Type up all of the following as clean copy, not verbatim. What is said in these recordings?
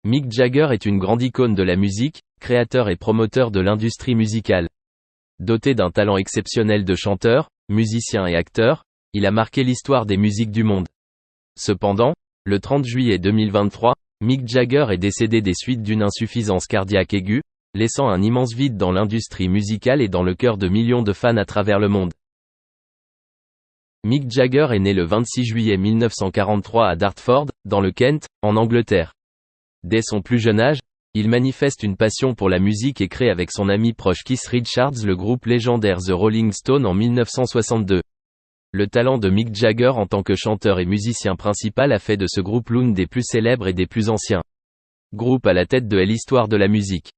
Mick Jagger est une grande icône de la musique, créateur et promoteur de l'industrie musicale. Doté d'un talent exceptionnel de chanteur, musicien et acteur, il a marqué l'histoire des musiques du monde. Cependant, le 30 juillet 2023, Mick Jagger est décédé des suites d'une insuffisance cardiaque aiguë, laissant un immense vide dans l'industrie musicale et dans le cœur de millions de fans à travers le monde. Mick Jagger est né le 26 juillet 1943 à Dartford, dans le Kent, en Angleterre. Dès son plus jeune âge, il manifeste une passion pour la musique et crée avec son ami proche Keith Richards le groupe légendaire The Rolling Stones en 1962. Le talent de Mick Jagger en tant que chanteur et musicien principal a fait de ce groupe l'une des plus célèbres et des plus anciens groupes à la tête de l'histoire de la musique.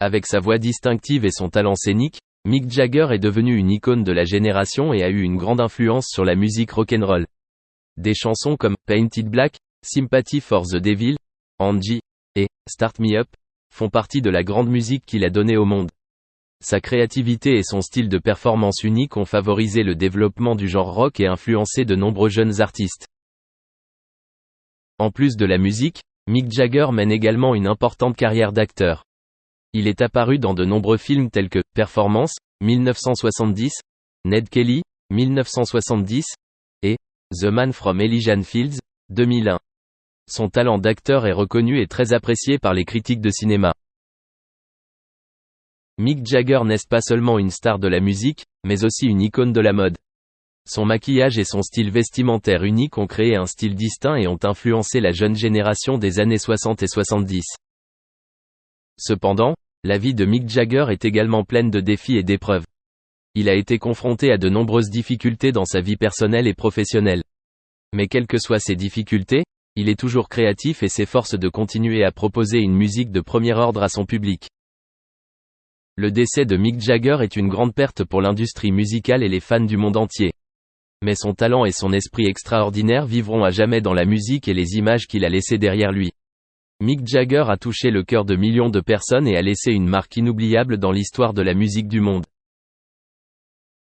Avec sa voix distinctive et son talent scénique, Mick Jagger est devenu une icône de la génération et a eu une grande influence sur la musique rock'n'roll. Des chansons comme Painted Black, Sympathy for the Devil, Angie et Start Me Up font partie de la grande musique qu'il a donnée au monde. Sa créativité et son style de performance unique ont favorisé le développement du genre rock et influencé de nombreux jeunes artistes. En plus de la musique, Mick Jagger mène également une importante carrière d'acteur. Il est apparu dans de nombreux films tels que Performance, 1970, Ned Kelly, 1970, et The Man from Elysian Fields, 2001. Son talent d'acteur est reconnu et très apprécié par les critiques de cinéma. Mick Jagger n'est pas seulement une star de la musique, mais aussi une icône de la mode. Son maquillage et son style vestimentaire unique ont créé un style distinct et ont influencé la jeune génération des années 60 et 70. Cependant, la vie de Mick Jagger est également pleine de défis et d'épreuves. Il a été confronté à de nombreuses difficultés dans sa vie personnelle et professionnelle. Mais quelles que soient ces difficultés, il est toujours créatif et s'efforce de continuer à proposer une musique de premier ordre à son public. Le décès de Mick Jagger est une grande perte pour l'industrie musicale et les fans du monde entier. Mais son talent et son esprit extraordinaire vivront à jamais dans la musique et les images qu'il a laissées derrière lui. Mick Jagger a touché le cœur de millions de personnes et a laissé une marque inoubliable dans l'histoire de la musique du monde.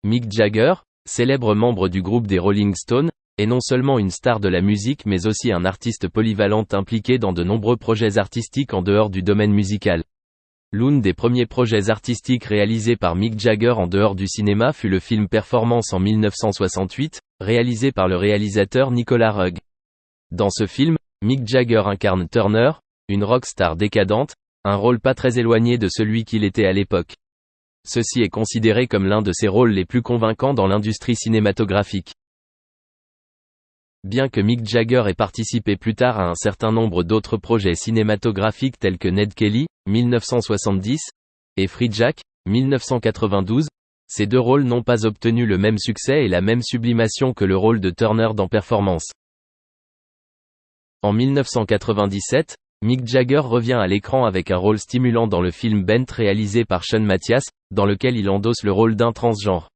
Mick Jagger, célèbre membre du groupe des Rolling Stones, est non seulement une star de la musique mais aussi un artiste polyvalent impliqué dans de nombreux projets artistiques en dehors du domaine musical. L'un des premiers projets artistiques réalisés par Mick Jagger en dehors du cinéma fut le film Performance en 1968, réalisé par le réalisateur Nicolas Rugg. Dans ce film, Mick Jagger incarne Turner, une rockstar décadente, un rôle pas très éloigné de celui qu'il était à l'époque. Ceci est considéré comme l'un de ses rôles les plus convaincants dans l'industrie cinématographique. Bien que Mick Jagger ait participé plus tard à un certain nombre d'autres projets cinématographiques tels que Ned Kelly, 1970, et Free Jack, 1992, ces deux rôles n'ont pas obtenu le même succès et la même sublimation que le rôle de Turner dans Performance. En 1997, Mick Jagger revient à l'écran avec un rôle stimulant dans le film Bent réalisé par Sean Mathias, dans lequel il endosse le rôle d'un transgenre.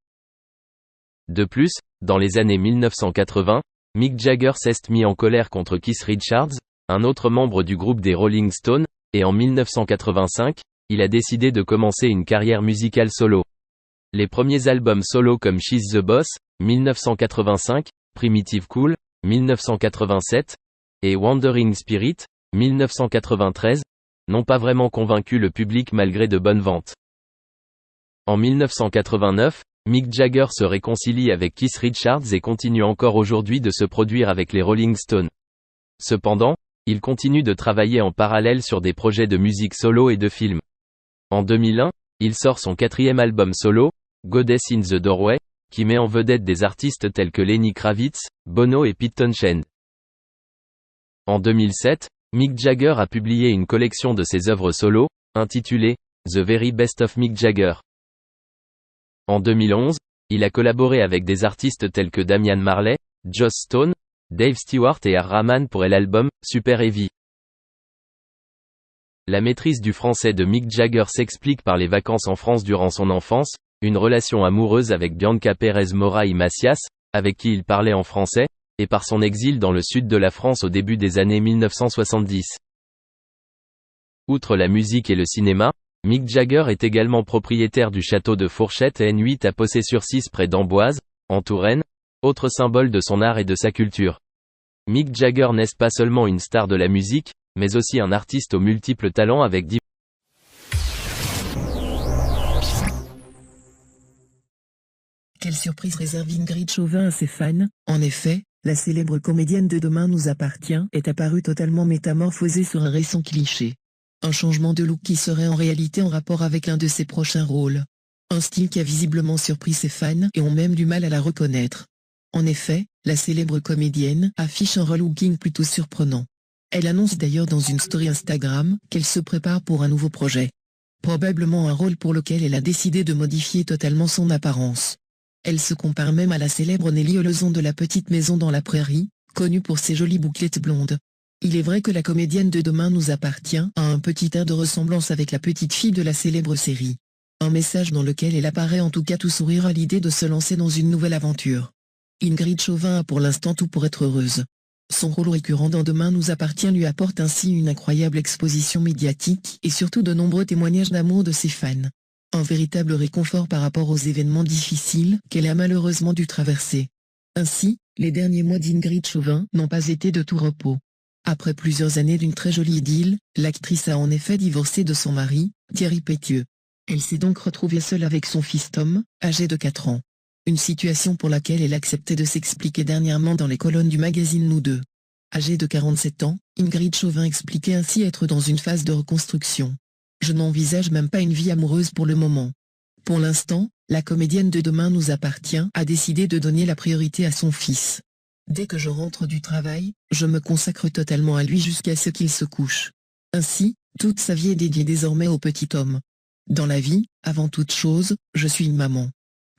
De plus, dans les années 1980, Mick Jagger s'est mis en colère contre Keith Richards, un autre membre du groupe des Rolling Stones, et en 1985, il a décidé de commencer une carrière musicale solo. Les premiers albums solo comme She's the Boss, 1985, Primitive Cool, 1987, et Wandering Spirit, 1993, n'ont pas vraiment convaincu le public malgré de bonnes ventes. En 1989, Mick Jagger se réconcilie avec Keith Richards et continue encore aujourd'hui de se produire avec les Rolling Stones. Cependant, il continue de travailler en parallèle sur des projets de musique solo et de films. En 2001, il sort son 4e album solo, Goddess in the Doorway, qui met en vedette des artistes tels que Lenny Kravitz, Bono et Pete Townshend. En 2007, Mick Jagger a publié une collection de ses œuvres solo, intitulée The Very Best of Mick Jagger. En 2011, il a collaboré avec des artistes tels que Damian Marley, Joss Stone, Dave Stewart et R. Rahman pour l'album Super Heavy. La maîtrise du français de Mick Jagger s'explique par les vacances en France durant son enfance, une relation amoureuse avec Bianca Pérez Mora y Macias, avec qui il parlait en français, et par son exil dans le sud de la France au début des années 1970. Outre la musique et le cinéma, Mick Jagger est également propriétaire du château de Fourchette N8 à Possé-sur-Cisse près d'Amboise, en Touraine, autre symbole de son art et de sa culture. Mick Jagger n'est pas seulement une star de la musique, mais aussi un artiste aux multiples talents avec Quelle surprise réserve Ingrid Chauvin à ses fans? En effet, la célèbre comédienne de Demain nous appartient est apparue totalement métamorphosée sur un récent cliché. Un changement de look qui serait en réalité en rapport avec l'un de ses prochains rôles. Un style qui a visiblement surpris ses fans et ont même du mal à la reconnaître. En effet, la célèbre comédienne affiche un relooking plutôt surprenant. Elle annonce d'ailleurs dans une story Instagram qu'elle se prépare pour un nouveau projet. Probablement un rôle pour lequel elle a décidé de modifier totalement son apparence. Elle se compare même à la célèbre Nelly Olezon de La Petite Maison dans la Prairie, connue pour ses jolies bouclettes blondes. Il est vrai que la comédienne de Demain nous appartient a un petit air de ressemblance avec la petite fille de la célèbre série. Un message dans lequel elle apparaît en tout cas tout sourire à l'idée de se lancer dans une nouvelle aventure. Ingrid Chauvin a pour l'instant tout pour être heureuse. Son rôle récurrent dans Demain nous appartient lui apporte ainsi une incroyable exposition médiatique et surtout de nombreux témoignages d'amour de ses fans. Un véritable réconfort par rapport aux événements difficiles qu'elle a malheureusement dû traverser. Ainsi, les derniers mois d'Ingrid Chauvin n'ont pas été de tout repos. Après plusieurs années d'une très jolie idylle, l'actrice a en effet divorcé de son mari, Thierry Pétieux. Elle s'est donc retrouvée seule avec son fils Tom, âgé de 4 ans. Une situation pour laquelle elle acceptait de s'expliquer dernièrement dans les colonnes du magazine Nous Deux. Âgée de 47 ans, Ingrid Chauvin expliquait ainsi être dans une phase de reconstruction. Je n'envisage même pas une vie amoureuse pour le moment. Pour l'instant, la comédienne de Demain nous appartient a décidé de donner la priorité à son fils. Dès que je rentre du travail, je me consacre totalement à lui jusqu'à ce qu'il se couche. Ainsi, toute sa vie est dédiée désormais au petit Tom. Dans la vie, avant toute chose, je suis une maman.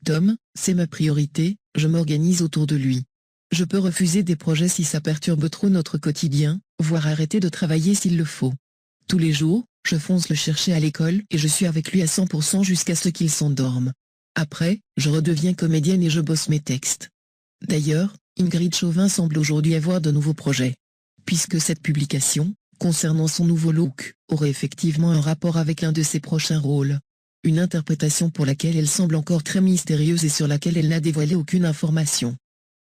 Tom, c'est ma priorité, je m'organise autour de lui. Je peux refuser des projets si ça perturbe trop notre quotidien, voire arrêter de travailler s'il le faut. Tous les jours, je fonce le chercher à l'école et je suis avec lui à 100% jusqu'à ce qu'il s'endorme. Après, je redeviens comédienne et je bosse mes textes. D'ailleurs, Ingrid Chauvin semble aujourd'hui avoir de nouveaux projets. Puisque cette publication, concernant son nouveau look, aurait effectivement un rapport avec l'un de ses prochains rôles. Une interprétation pour laquelle elle semble encore très mystérieuse et sur laquelle elle n'a dévoilé aucune information.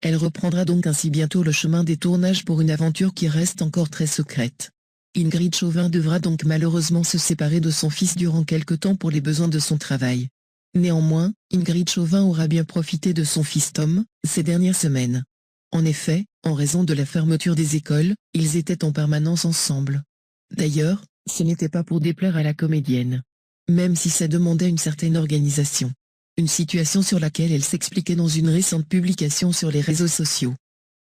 Elle reprendra donc ainsi bientôt le chemin des tournages pour une aventure qui reste encore très secrète. Ingrid Chauvin devra donc malheureusement se séparer de son fils durant quelque temps pour les besoins de son travail. Néanmoins, Ingrid Chauvin aura bien profité de son fils Tom, ces dernières semaines. En effet, en raison de la fermeture des écoles, ils étaient en permanence ensemble. D'ailleurs, ce n'était pas pour déplaire à la comédienne. Même si ça demandait une certaine organisation. Une situation sur laquelle elle s'expliquait dans une récente publication sur les réseaux sociaux.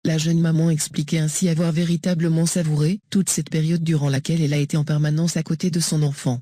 La jeune maman expliquait ainsi avoir véritablement savouré toute cette période durant laquelle elle a été en permanence à côté de son enfant.